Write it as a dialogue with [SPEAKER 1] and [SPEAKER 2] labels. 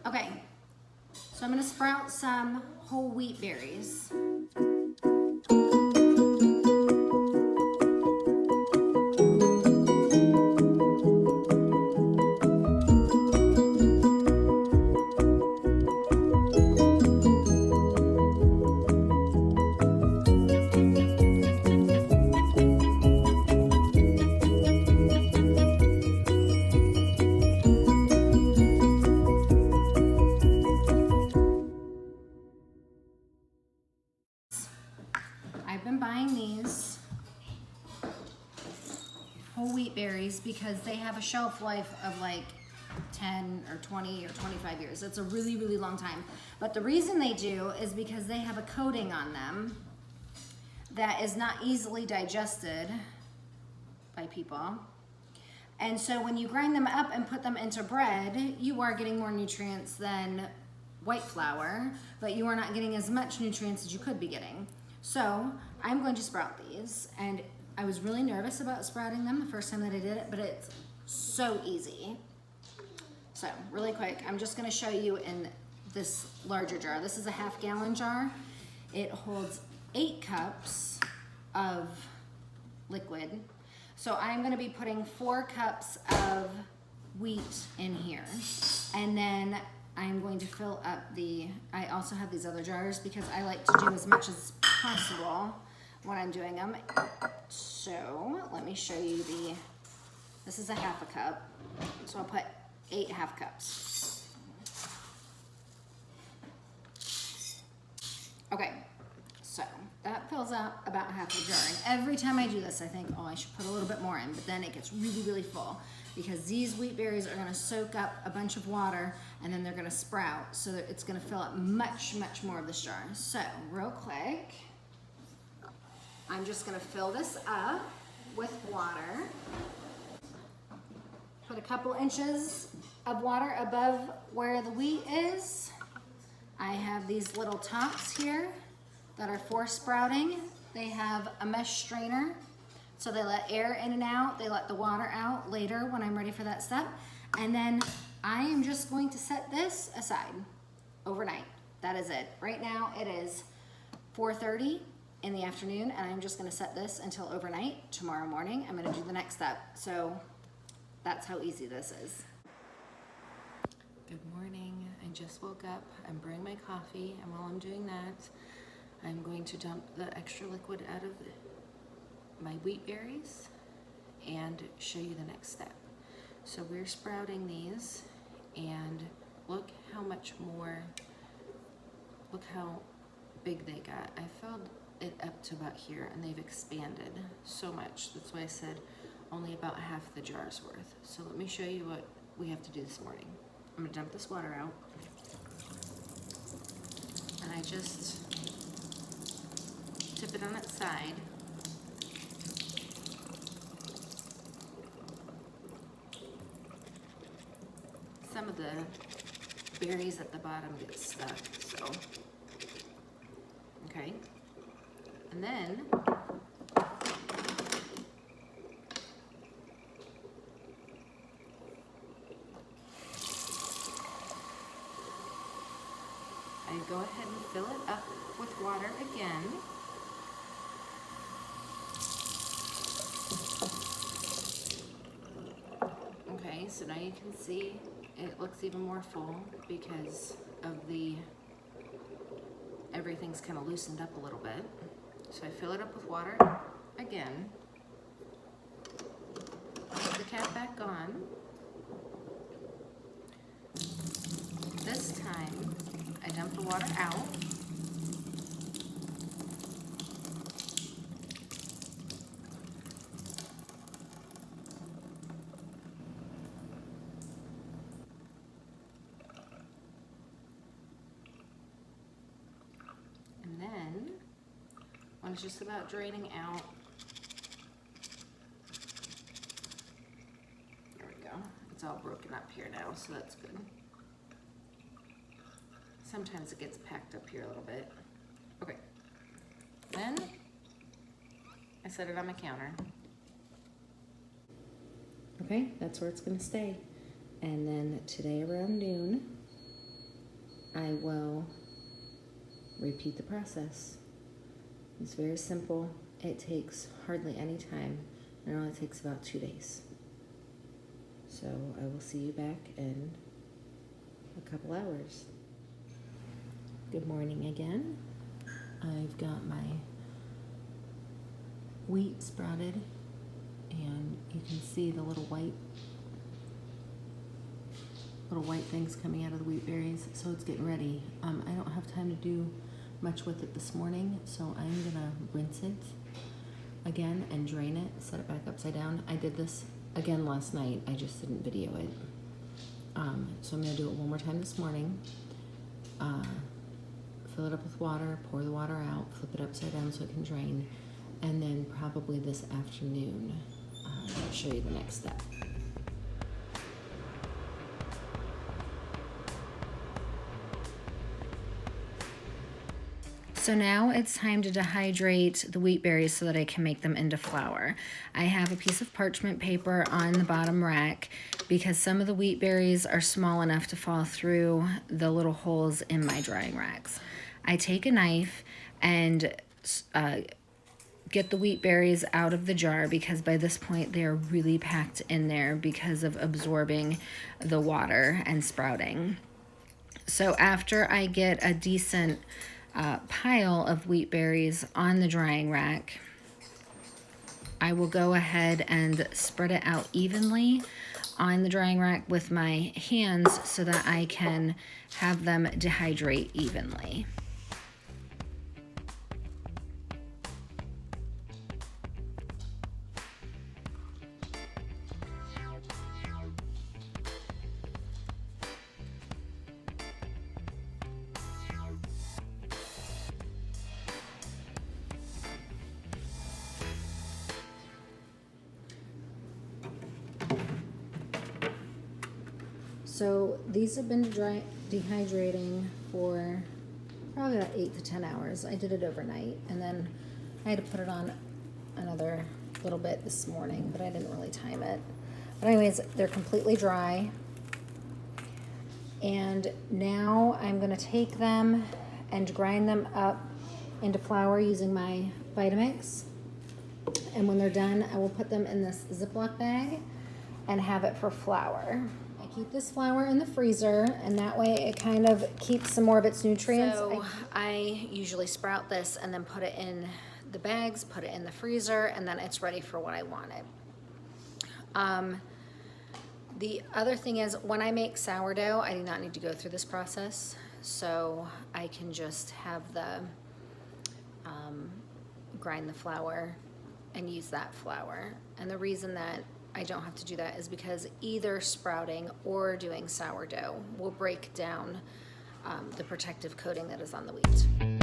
[SPEAKER 1] Okay, so I'm gonna sprout some whole wheat berries. I've been buying these whole wheat berries because they have a shelf life of like 10 or 20 or 25 years. It's a really, really long time. But the reason they do is because they have a coating on them that is not easily digested by people. And so when you grind them up and put them into bread, you are getting more nutrients than white flour, but you are not getting as much nutrients as you could be getting. So I'm going to sprout these, and I was really nervous about sprouting them the first time that I did it, but it's so easy. So really quick, I'm just gonna show you in this larger jar. This is a half-gallon jar. It holds 8 cups of liquid. So I'm gonna be putting 4 cups of wheat in here. And then I'm going to fill up I also have these other jars because I like to do as much as possible when I'm doing them. So let me show you this is a half a cup. So I'll put 8 half cups. Okay, so that fills up about half a jar. And every time I do this, I think, oh, I should put a little bit more in, but then it gets really, really full because these wheat berries are gonna soak up a bunch of water and then they're gonna sprout, so that it's gonna fill up much, much more of this jar. So real quick, I'm just gonna fill this up with water. Put a couple inches of water above where the wheat is. I have these little tops here that are for sprouting. They have a mesh strainer, so they let air in and out. They let the water out later when I'm ready for that step. And then I am just going to set this aside overnight. That is it. Right now it is 4:30 in the afternoon, and I'm just gonna set this until overnight. Tomorrow morning, I'm gonna do the next step. So that's how easy this is. Good morning. I just woke up. I'm brewing my coffee, and while I'm doing that, I'm going to dump the extra liquid out of my wheat berries and show you the next step. So we're sprouting these, and look how much more, look how big they got. I filled it up to about here, and they've expanded so much. That's why I said only about half the jar's worth. So let me show you what we have to do this morning. I'm gonna dump this water out, and I just tip it on its side. Some of the berries at the bottom get stuck, so, okay. And then I go ahead and fill it up with water again. Okay, so now you can see it looks even more full because of everything's kind of loosened up a little bit. So I fill it up with water again. Put the cap back on. This time, I dump the water out. And then, when it's just about draining out, there we go. It's all broken up here now, so that's good. Sometimes it gets packed up here a little bit. Okay, then I set it on my counter. Okay, that's where it's gonna stay. And then today around noon, I will repeat the process. It's very simple. It takes hardly any time. It only takes about 2 days. So I will see you back in a couple hours. Good morning again. I've got my wheat sprouted, and you can see the little white things coming out of the wheat berries. So it's getting ready. I don't have time to do much with it this morning, so I'm gonna rinse it again and drain it, set it back upside down. I did this again last night, I just didn't video it. So I'm gonna do it one more time this morning. Fill it up with water, pour the water out, flip it upside down so it can drain, and then probably this afternoon I'll show you the next step. So now it's time to dehydrate the wheat berries so that I can make them into flour. I have a piece of parchment paper on the bottom rack because some of the wheat berries are small enough to fall through the little holes in my drying racks. I take a knife and get the wheat berries out of the jar because by this point they're really packed in there because of absorbing the water and sprouting. So after I get a decent pile of wheat berries on the drying rack, I will go ahead and spread it out evenly on the drying rack with my hands so that I can have them dehydrate evenly. So these have been dehydrating for probably about 8 to 10 hours. I did it overnight, and then I had to put it on another little bit this morning, but I didn't really time it. But anyways, they're completely dry. And now I'm gonna take them and grind them up into flour using my Vitamix. And when they're done, I will put them in this Ziploc bag and have it for flour. Keep this flour in the freezer, and that way it kind of keeps some more of its nutrients. So I usually sprout this and then put it in the bags, put it in the freezer, and then it's ready for what I want it. The other thing is when I make sourdough, I do not need to go through this process, so I can just have the grind the flour and use that flour. And the reason that I don't have to do that is because either sprouting or doing sourdough will break down the protective coating that is on the wheat.